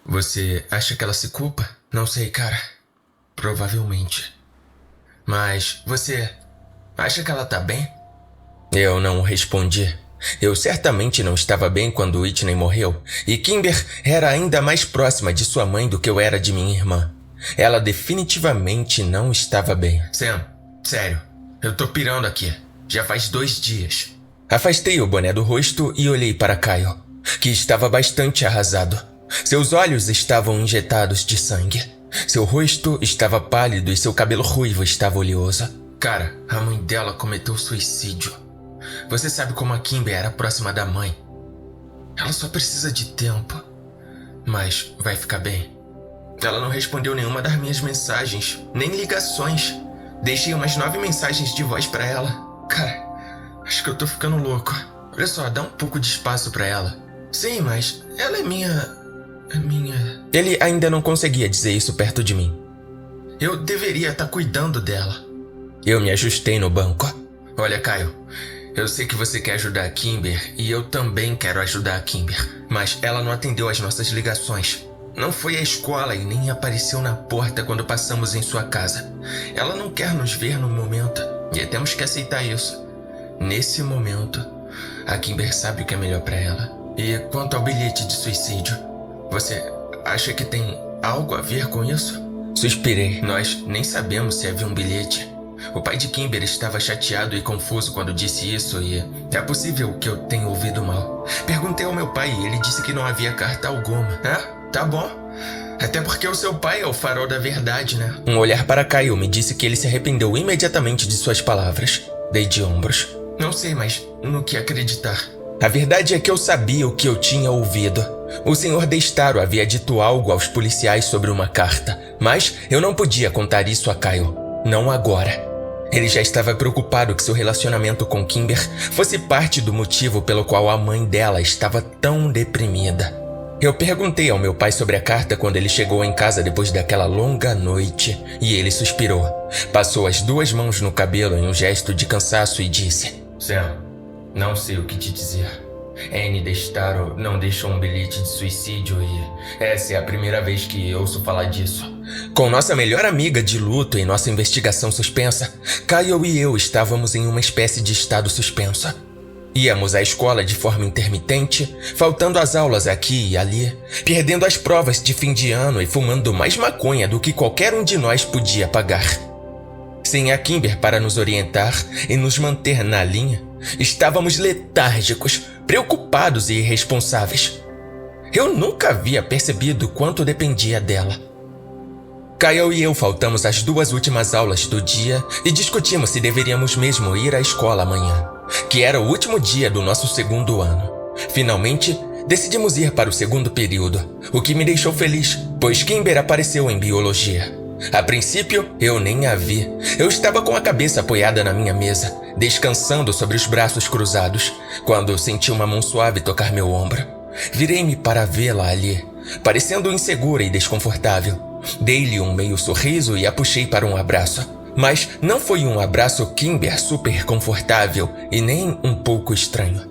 Você acha que ela se culpa? Não sei, cara. Provavelmente. Mas você acha que ela tá bem? Eu não respondi. Eu certamente não estava bem quando Whitney morreu, e Kimber era ainda mais próxima de sua mãe do que eu era de minha irmã. Ela definitivamente não estava bem. Sam, sério, eu tô pirando aqui. Já faz 2 dias. Afastei o boné do rosto e olhei para Kyle, que estava bastante arrasado. Seus olhos estavam injetados de sangue. Seu rosto estava pálido e seu cabelo ruivo estava oleoso. Cara, a mãe dela cometeu suicídio. Você sabe como a Kimber era próxima da mãe. Ela só precisa de tempo. Mas vai ficar bem. Ela não respondeu nenhuma das minhas mensagens, nem ligações. Deixei umas 9 mensagens de voz pra ela. Cara, acho que eu tô ficando louco. Olha só, dá um pouco de espaço pra ela. Sim, mas ela é minha... Ele ainda não conseguia dizer isso perto de mim. Eu deveria estar cuidando dela. Eu me ajustei no banco. Olha, Kyle, eu sei que você quer ajudar a Kimber e eu também quero ajudar a Kimber, mas ela não atendeu às nossas ligações. Não foi à escola e nem apareceu na porta quando passamos em sua casa. Ela não quer nos ver no momento e temos que aceitar isso. Nesse momento, a Kimber sabe o que é melhor pra ela. E quanto ao bilhete de suicídio, você acha que tem algo a ver com isso? Suspirei. Nós nem sabemos se havia um bilhete. O pai de Kimber estava chateado e confuso quando disse isso e é possível que eu tenha ouvido mal. Perguntei ao meu pai e ele disse que não havia carta alguma. Tá bom. Até porque o seu pai é o farol da verdade, né? Um olhar para Kyle me disse que ele se arrependeu imediatamente de suas palavras. Dei de ombros. Não sei mais no que acreditar. A verdade é que eu sabia o que eu tinha ouvido. O Sr. Destaro havia dito algo aos policiais sobre uma carta, mas eu não podia contar isso a Kyle. Não agora. Ele já estava preocupado que seu relacionamento com Kimber fosse parte do motivo pelo qual a mãe dela estava tão deprimida. Eu perguntei ao meu pai sobre a carta quando ele chegou em casa depois daquela longa noite, e ele suspirou. Passou as 2 mãos no cabelo em um gesto de cansaço e disse: Sam, não sei o que te dizer. Anne Destaro não deixou um bilhete de suicídio e essa é a primeira vez que ouço falar disso. Com nossa melhor amiga de luto em nossa investigação suspensa, Kyle e eu estávamos em uma espécie de estado suspenso. Íamos à escola de forma intermitente, faltando às aulas aqui e ali, perdendo as provas de fim de ano e fumando mais maconha do que qualquer um de nós podia pagar. Sem a Kimber para nos orientar e nos manter na linha, estávamos letárgicos, preocupados e irresponsáveis. Eu nunca havia percebido quanto dependia dela. Kyle e eu faltamos às 2 últimas aulas do dia e discutimos se deveríamos mesmo ir à escola amanhã, que era o último dia do nosso 2º ano. Finalmente, decidimos ir para o 2º período, o que me deixou feliz, pois Kimber apareceu em biologia. A princípio, eu nem a vi. Eu estava com a cabeça apoiada na minha mesa, descansando sobre os braços cruzados, quando senti uma mão suave tocar meu ombro. Virei-me para vê-la ali, parecendo insegura e desconfortável. Dei-lhe um meio sorriso e a puxei para um abraço. Mas não foi um abraço Kimber super confortável e nem um pouco estranho.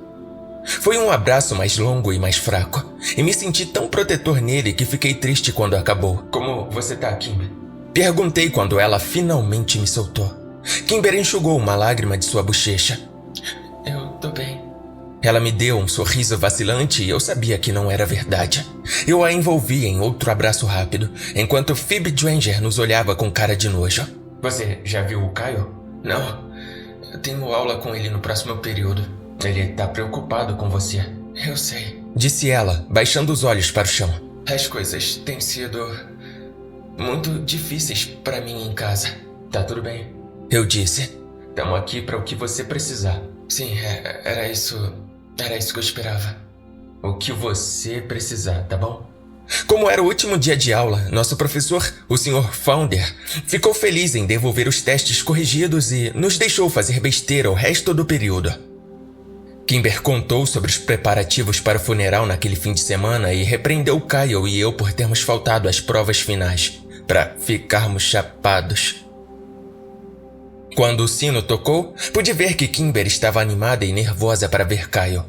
Foi um abraço mais longo e mais fraco, e me senti tão protetor nele que fiquei triste quando acabou. Como você tá, Kimber? Perguntei quando ela finalmente me soltou. Kimber enxugou uma lágrima de sua bochecha. Eu tô bem. Ela me deu um sorriso vacilante e eu sabia que não era verdade. Eu a envolvi em outro abraço rápido, enquanto Phoebe Granger nos olhava com cara de nojo. Você já viu o Kyle? Não. Eu tenho aula com ele no próximo período. Ele tá preocupado com você. Eu sei. Disse ela, baixando os olhos para o chão. As coisas têm sido muito difíceis para mim em casa. Tá tudo bem? Eu disse. Tamo aqui para o que você precisar. Sim, era isso que eu esperava. O que você precisar, tá bom? Como era o último dia de aula, nosso professor, o Sr. Founder, ficou feliz em devolver os testes corrigidos e nos deixou fazer besteira o resto do período. Kimber contou sobre os preparativos para o funeral naquele fim de semana e repreendeu Kyle e eu por termos faltado às provas finais, para ficarmos chapados. Quando o sino tocou, pude ver que Kimber estava animada e nervosa para ver Kyle.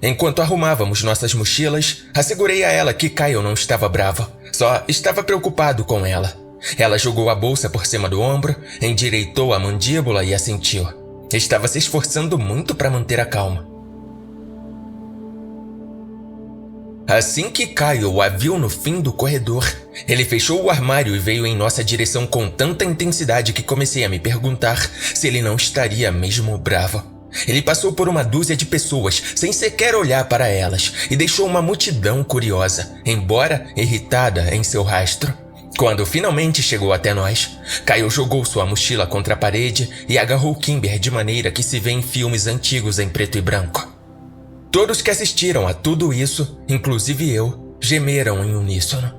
Enquanto arrumávamos nossas mochilas, assegurei a ela que Kyle não estava bravo, só estava preocupado com ela. Ela jogou a bolsa por cima do ombro, endireitou a mandíbula e assentiu. Estava se esforçando muito para manter a calma. Assim que Kyle a viu no fim do corredor, ele fechou o armário e veio em nossa direção com tanta intensidade que comecei a me perguntar se ele não estaria mesmo bravo. Ele passou por uma dúzia de pessoas, sem sequer olhar para elas, e deixou uma multidão curiosa, embora irritada em seu rastro. Quando finalmente chegou até nós, Kyle jogou sua mochila contra a parede e agarrou Kimber de maneira que se vê em filmes antigos em preto e branco. Todos que assistiram a tudo isso, inclusive eu, gemeram em uníssono.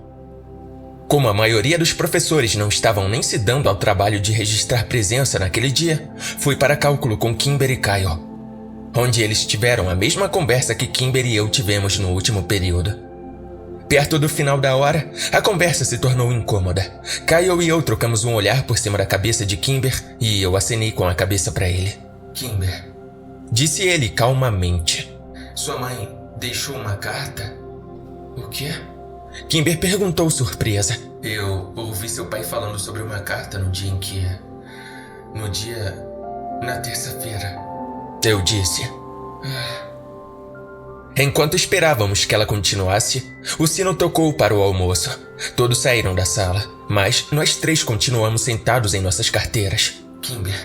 Como a maioria dos professores não estavam nem se dando ao trabalho de registrar presença naquele dia, fui para cálculo com Kimber e Kyle, onde eles tiveram a mesma conversa que Kimber e eu tivemos no último período. Perto do final da hora, a conversa se tornou incômoda. Kyle e eu trocamos um olhar por cima da cabeça de Kimber e eu acenei com a cabeça para ele. Kimber, disse ele calmamente. Sua mãe deixou uma carta? O quê? Kimber perguntou surpresa. Eu ouvi seu pai falando sobre uma carta na terça-feira. Eu disse. Enquanto esperávamos que ela continuasse, o sino tocou para o almoço. Todos saíram da sala, mas nós três continuamos sentados em nossas carteiras. Kimber,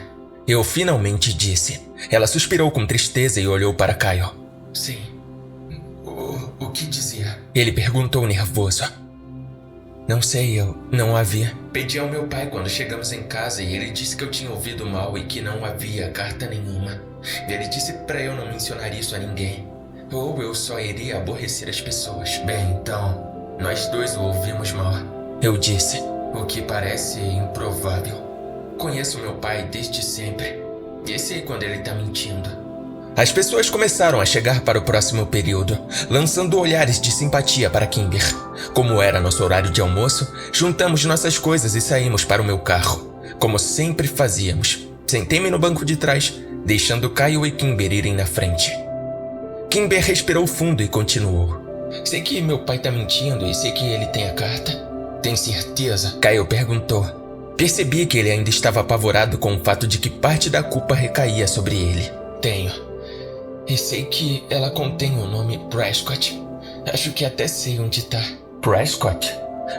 eu finalmente disse. Ela suspirou com tristeza e olhou para Kyle. Sim. O que dizia? Ele perguntou nervoso. Não sei, eu não a vi. Pedi ao meu pai quando chegamos em casa e ele disse que eu tinha ouvido mal e que não havia carta nenhuma. Ele disse para eu não mencionar isso a ninguém. Ou eu só iria aborrecer as pessoas. Bem, então, nós dois o ouvimos mal. Eu disse. O que parece improvável. Conheço meu pai desde sempre. E sei quando ele tá mentindo. As pessoas começaram a chegar para o próximo período, lançando olhares de simpatia para Kimber. Como era nosso horário de almoço, juntamos nossas coisas e saímos para o meu carro. Como sempre fazíamos, sentei-me no banco de trás, deixando Kyle e Kimber irem na frente. Kimber respirou fundo e continuou. Sei que meu pai tá mentindo e sei que ele tem a carta. Tem certeza? Kyle perguntou. Percebi que ele ainda estava apavorado com o fato de que parte da culpa recaía sobre ele. Tenho. E sei que ela contém o nome Prescott. Acho que até sei onde tá. Prescott?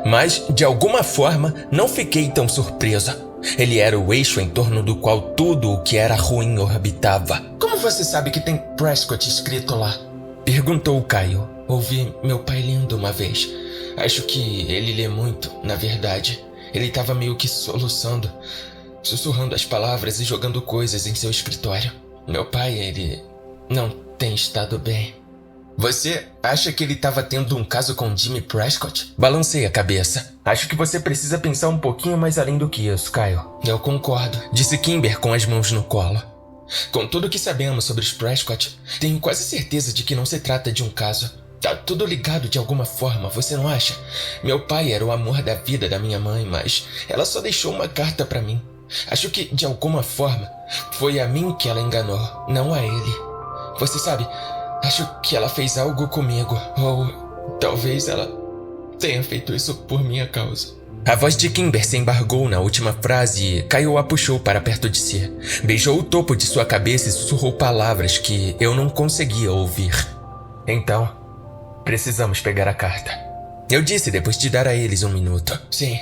Mas, de alguma forma, não fiquei tão surpreso. Ele era o eixo em torno do qual tudo o que era ruim orbitava. Como você sabe que tem Prescott escrito lá? Perguntou Kyle. Ouvi meu pai lendo uma vez. Acho que ele lê muito, na verdade. Ele estava meio que soluçando, sussurrando as palavras e jogando coisas em seu escritório. Meu pai, ele não tem estado bem. Você acha que ele estava tendo um caso com Jimmy Prescott? Balancei a cabeça. Acho que você precisa pensar um pouquinho mais além do que isso, Kyle. Eu concordo, disse Kimber com as mãos no colo. Com tudo o que sabemos sobre os Prescott, tenho quase certeza de que não se trata de um caso. Tá tudo ligado de alguma forma, você não acha? Meu pai era o amor da vida da minha mãe, mas ela só deixou uma carta pra mim. Acho que, de alguma forma, foi a mim que ela enganou, não a ele. Você sabe, acho que ela fez algo comigo, ou talvez ela tenha feito isso por minha causa. A voz de Kimber se embargou na última frase e Kyle a puxou para perto de si. Beijou o topo de sua cabeça e sussurrou palavras que eu não conseguia ouvir. Então, precisamos pegar a carta. Eu disse depois de dar a eles um minuto. Sim,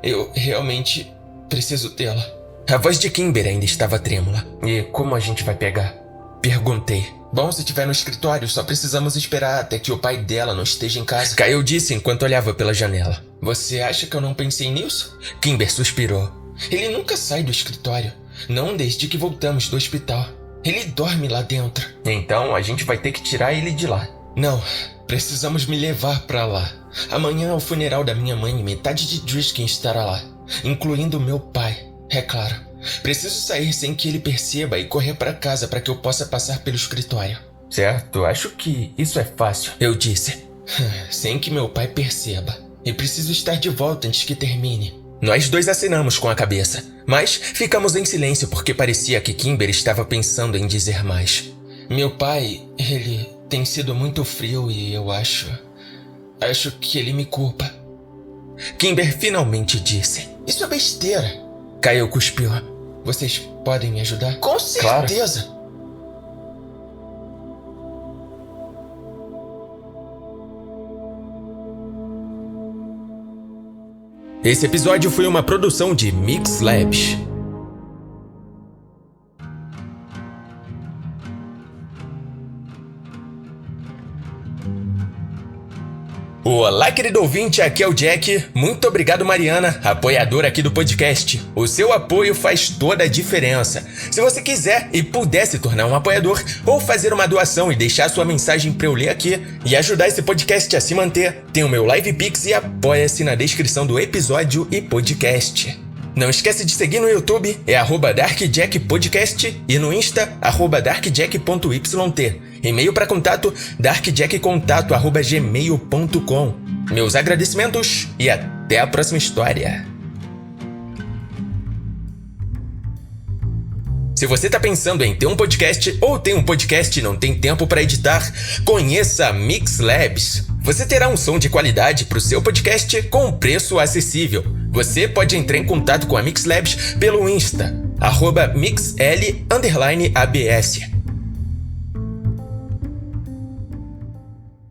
eu realmente preciso dela. A voz de Kimber ainda estava trêmula. E como a gente vai pegar? Perguntei. Bom, se estiver no escritório, só precisamos esperar até que o pai dela não esteja em casa. Kyle disse enquanto olhava pela janela. Você acha que eu não pensei nisso? Kimber suspirou. Ele nunca sai do escritório. Não desde que voltamos do hospital. Ele dorme lá dentro. Então a gente vai ter que tirar ele de lá. Não, precisamos me levar pra lá. Amanhã é o funeral da minha mãe e metade de Driskin estará lá, incluindo meu pai, é claro. Preciso sair sem que ele perceba e correr para casa para que eu possa passar pelo escritório. Certo, acho que isso é fácil, eu disse. Sem que meu pai perceba. E preciso estar de volta antes que termine. Nós dois acenamos com a cabeça, mas ficamos em silêncio porque parecia que Kimber estava pensando em dizer mais. Meu pai, ele Tem sido muito frio e eu acho que ele me culpa. Kimber finalmente disse. Isso é besteira. Kyle cuspiu. Vocês podem me ajudar? Com certeza. Claro. Esse episódio foi uma produção de Mix Labs. Olá, querido ouvinte, aqui é o Jack. Muito obrigado, Mariana, apoiadora aqui do podcast. O seu apoio faz toda a diferença. Se você quiser e puder se tornar um apoiador ou fazer uma doação e deixar sua mensagem para eu ler aqui e ajudar esse podcast a se manter, tem o meu LivePix e apoia-se na descrição do episódio e podcast. Não esquece de seguir no YouTube, é @DarkJackPodcast e no Insta, @DarkJack.yt. E-mail para contato, darkjackcontato@gmail.com. Meus agradecimentos e até a próxima história. Se você tá pensando em ter um podcast ou tem um podcast e não tem tempo para editar, conheça a Mix Labs. Você terá um som de qualidade para o seu podcast com um preço acessível. Você pode entrar em contato com a Mix Labs pelo Insta, @mixl_abs.